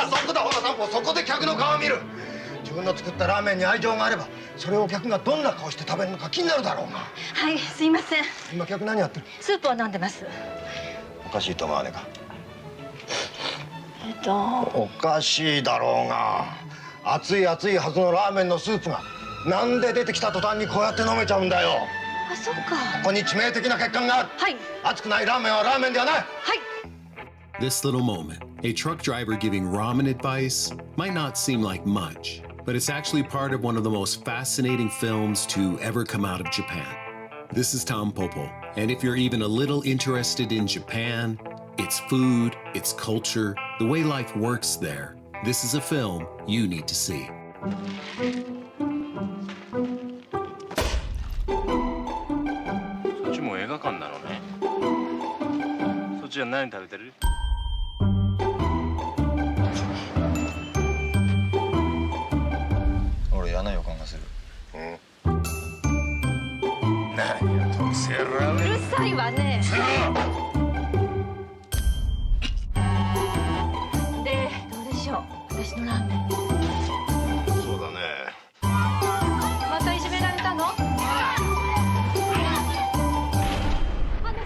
そこだほらタンポ、そこで客の顔を見る。自分の作ったラーメンに愛情があればそれを客がどんな顔して食べるのか気になるだろうが。はい、すいません。今客何やってる？スープを飲んでます。おかしいと思わねえか？おかしいだろうが、熱い熱いはずのラーメンのスープがなんで出てきた途端にこうやって飲めちゃうんだよ。あ、そっか。ここに致命的な欠陥がある。はい。熱くないラーメンはラーメンではない。はい。This little moment, a truck driver giving ramen advice, might not seem like much, but it's actually part of one of the most fascinating films to ever come out of Japan. This is Tampopo, and if you're even a little interested in Japan, its food, its culture, the way life works there, this is a film you need to see. そっちも映画館なのね。そっちは何食べてる？俺嫌な予感がする。何や特製ラーメン。うるさいわね。で、どうでしょう。私のラーメン。そうだね。またいじめられたの？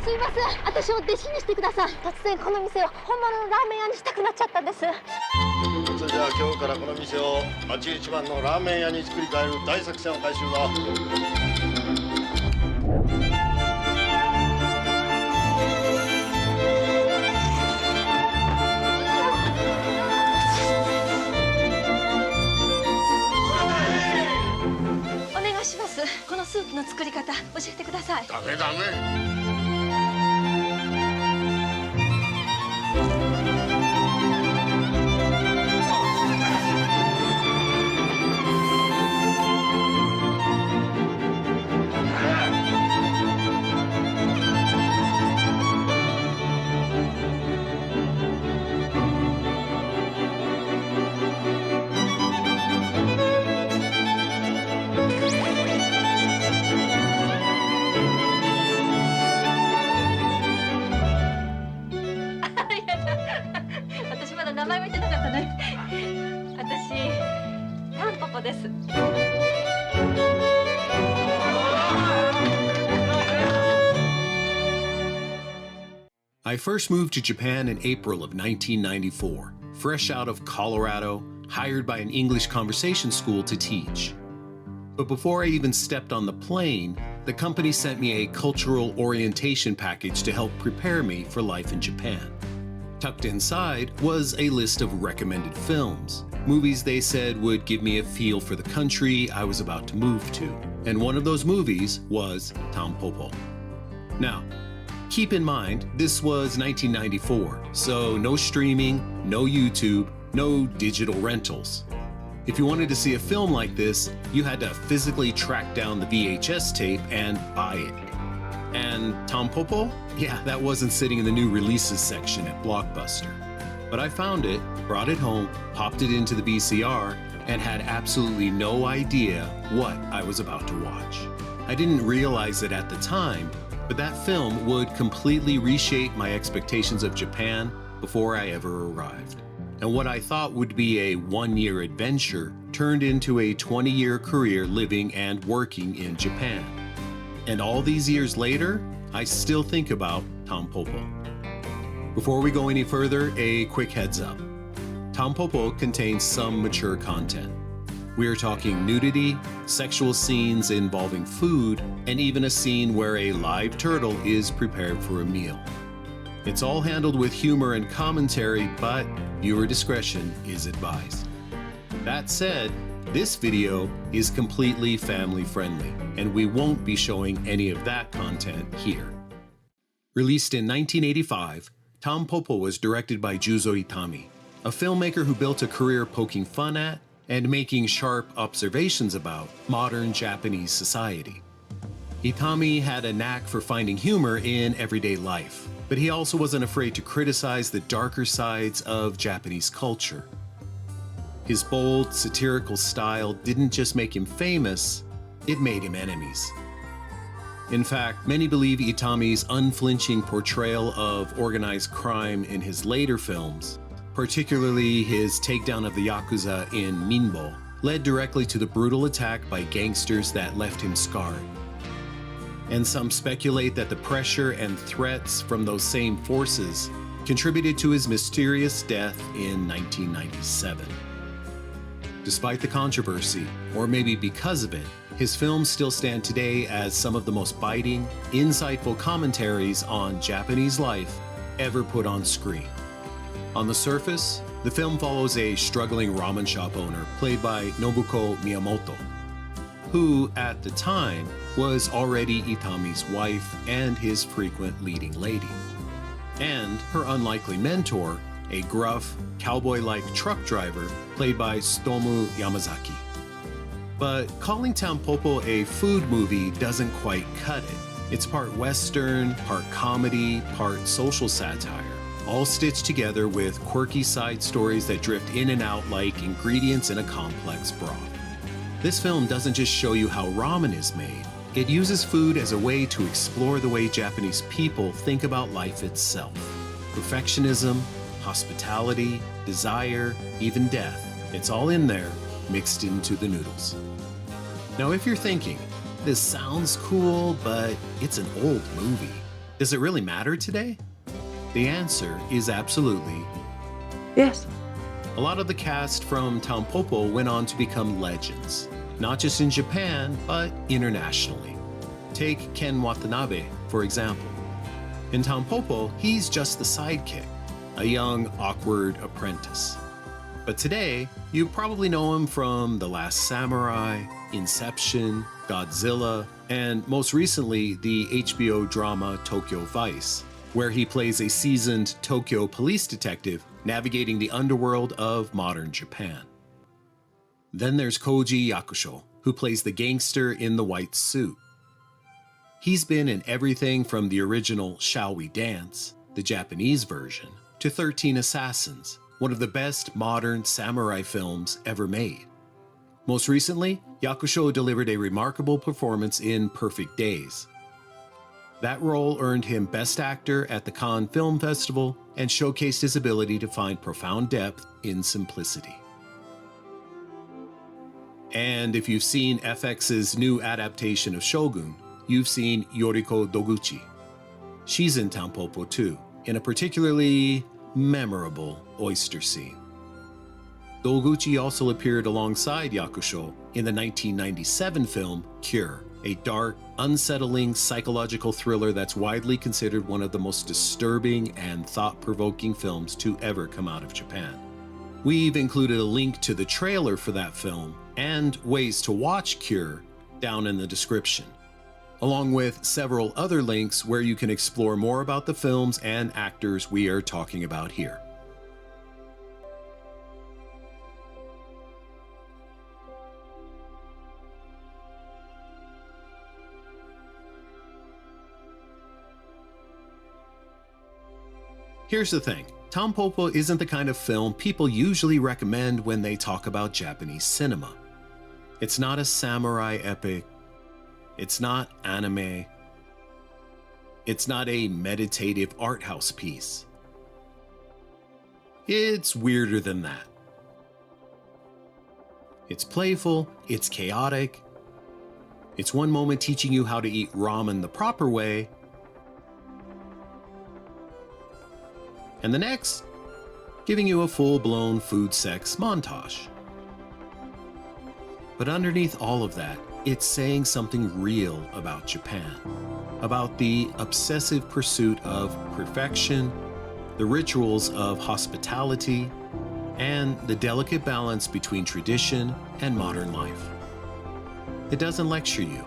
すいません、私を弟子にしてください。突然この店を本物のラーメン屋にしたくなっちゃったんです。それじゃあ今日からこの店を町一番のラーメン屋に作り変える大作戦を開始するぞ。お願いします。このスープの作り方教えてください。ダメダメ。私まだ名前も言ってなかったね。私、タンポポです。I first moved to Japan in April of 1994, fresh out of Colorado, hired by an English conversation school to teach. But before I even stepped on the plane, the company sent me a cultural orientation package to help prepare me for life in Japan. Tucked inside was a list of recommended films, movies they said would give me a feel for the country I was about to move to. And one of those movies was Tampopo. Now, keep in mind, this was 1994, so no streaming, no YouTube, no digital rentals. If you wanted to see a film like this, you had to physically track down the VHS tape and buy it. And Tampopo? Yeah, that wasn't sitting in the new releases section at Blockbuster. But I found it, brought it home, popped it into the VCR, and had absolutely no idea what I was about to watch. I didn't realize it at the time, but that film would completely reshape my expectations of Japan before I ever arrived. And what I thought would be a one-year adventure turned into a 20-year career living and working in Japan. And all these years later, I still think about Tampopo. Before we go any further, a quick heads up. Tampopo contains some mature content. We are talking nudity, sexual scenes involving food, and even a scene where a live turtle is prepared for a meal. It's all handled with humor and commentary, but viewer discretion is advised. That said, this video is completely family friendly, and we won't be showing any of that content here. Released in 1985, Tampopo was directed by Juzo Itami, a filmmaker who built a career poking fun at and making sharp observations about modern Japanese society. Itami had a knack for finding humor in everyday life, but he also wasn't afraid to criticize the darker sides of Japanese culture. His bold, satirical style didn't just make him famous, it made him enemies. In fact, many believe Itami's unflinching portrayal of organized crime in his later films particularly his takedown of the Yakuza in Minbo, led directly to the brutal attack by gangsters that left him scarred. And some speculate that the pressure and threats from those same forces contributed to his mysterious death in 1997. Despite the controversy, or maybe because of it, his films still stand today as some of the most biting, insightful commentaries on Japanese life ever put on screen. On the surface, the film follows a struggling ramen shop owner played by Nobuko Miyamoto, who, at the time, was already Itami's wife and his frequent leading lady, and her unlikely mentor, a gruff, cowboy-like truck driver played by Tsutomu Yamazaki. But calling Tampopo a food movie doesn't quite cut it. It's part Western, part comedy, part social satire, all stitched together with quirky side stories that drift in and out like ingredients in a complex broth. This film doesn't just show you how ramen is made, it uses food as a way to explore the way Japanese people think about life itself. Perfectionism, hospitality, desire, even death. It's all in there, mixed into the noodles. Now, if you're thinking, this sounds cool, but it's an old movie, does it really matter today? The answer is absolutely Yes. A lot of the cast from Tampopo went on to become legends, not just in Japan, but internationally. Take Ken Watanabe, for example. In Tampopo, he's just the sidekick, a young, awkward apprentice. But today, you probably know him from The Last Samurai, Inception, Godzilla, and most recently, the HBO drama Tokyo Vice, where he plays a seasoned Tokyo police detective navigating the underworld of modern Japan. Then there's Koji Yakusho, who plays the gangster in the white suit. He's been in everything from the original Shall We Dance, the Japanese version, to 13 Assassins, one of the best modern samurai films ever made. Most recently, Yakusho delivered a remarkable performance in Perfect Days. That role earned him Best Actor at the Cannes Film Festival and showcased his ability to find profound depth in simplicity. And if you've seen FX's new adaptation of Shōgun, you've seen Yoriko Doguchi. She's in Tampopo too, in a particularly memorable oyster scene. Doguchi also appeared alongside Yakusho in the 1997 film Cure, a dark, unsettling psychological thriller that's widely considered one of the most disturbing and thought-provoking films to ever come out of Japan. We've included a link to the trailer for that film and ways to watch Cure down in the description, along with several other links where you can explore more about the films and actors we are talking about here. Here's the thing, Tampopo isn't the kind of film people usually recommend when they talk about Japanese cinema. It's not a samurai epic, it's not anime, it's not a meditative art house piece. It's weirder than that. It's playful, it's chaotic, it's one moment teaching you how to eat ramen the proper way, and the next, giving you a full-blown food sex montage. But underneath all of that, it's saying something real about Japan, about the obsessive pursuit of perfection, the rituals of hospitality, and the delicate balance between tradition and modern life. It doesn't lecture you.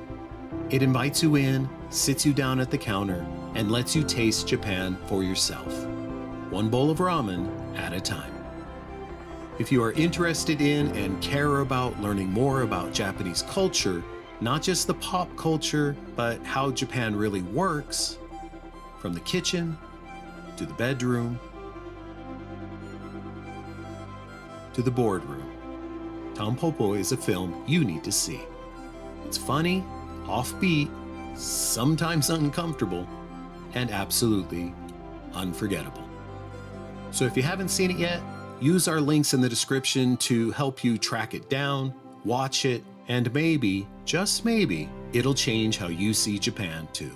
It invites you in, sits you down at the counter, and lets you taste Japan for yourself. One bowl of ramen at a time. If you are interested in and care about learning more about Japanese culture, not just the pop culture, but how Japan really works, from the kitchen to the bedroom to the boardroom, Tampopo is a film you need to see. It's funny, offbeat, sometimes uncomfortable, and absolutely unforgettable. So if you haven't seen it yet, Use our links in the description to help you track it down, watch it, and maybe, just maybe, it'll change how you see Japan too.